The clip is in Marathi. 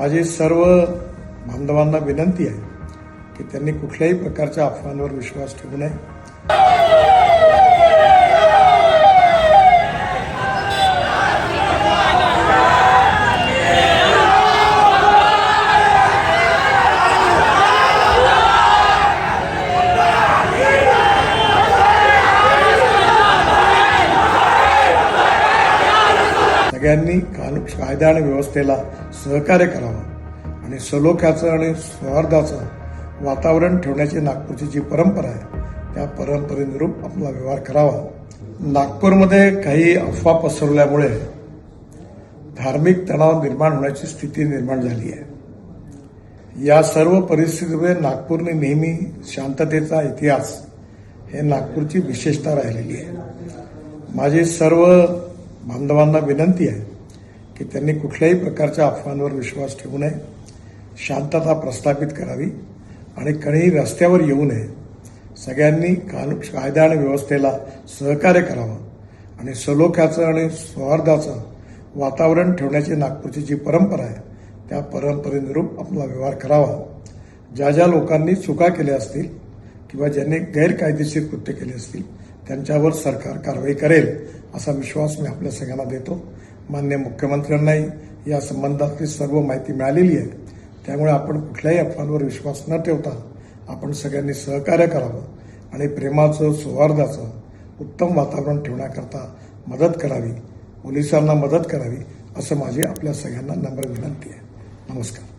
माझी सर्व बांधवांना विनंती आहे की त्यांनी कुठल्याही प्रकारच्या अफवांवर विश्वास ठेवू नये। सगळ्यांनी कायदा आणि व्यवस्थेला सहकार्य करावं आणि सलोख्याचं आणि सौहार्दाचं वातावरण ठेवण्याची नागपूरची जी परंपरा आहे त्या परंपरेनुरूप आपला व्यवहार करावा। नागपूरमध्ये काही अफवा पसरवल्यामुळे धार्मिक तणाव निर्माण होण्याची स्थिती निर्माण झाली आहे। या सर्व परिस्थितीमुळे नागपूरने नेहमी शांततेचा इतिहास हे नागपूरची विशेषता राहिलेली आहे। माझी सर्व बांधवांना विनंती आहे की त्यांनी कुठल्याही प्रकारच्या अफवांवर विश्वास ठेवू नये, शांतता प्रस्थापित करावी आणि कोणीही रस्त्यावर येऊ नये। सगळ्यांनी कायदा आणि व्यवस्थेला सहकार्य करावं आणि सलोख्याचं आणि सौहार्दाचं वातावरण ठेवण्याची नागपूरची जी परंपरा आहे त्या परंपरेनुरूप आपला व्यवहार करावा। ज्या ज्या लोकांनी चुका केल्या असतील किंवा ज्यांनी गैरकायदेशीर कृत्य केले असतील त्यांच्यावर सरकार कारवाई करेल असा विश्वास मी आपल्या सगळ्यांना देतो। माननीय मुख्यमंत्र्यांनाही या संबंधातली सर्व माहिती मिळालेली आहे, त्यामुळे आपण कुठल्याही अफवांवर विश्वास न ठेवता आपण सगळ्यांनी सहकार्य करावं आणि प्रेमाचं सौहार्दाचं उत्तम वातावरण ठेवण्याकरता मदत करावी, पोलिसांना मदत करावी असं माझी आपल्या सगळ्यांना नम्र विनंती आहे। नमस्कार।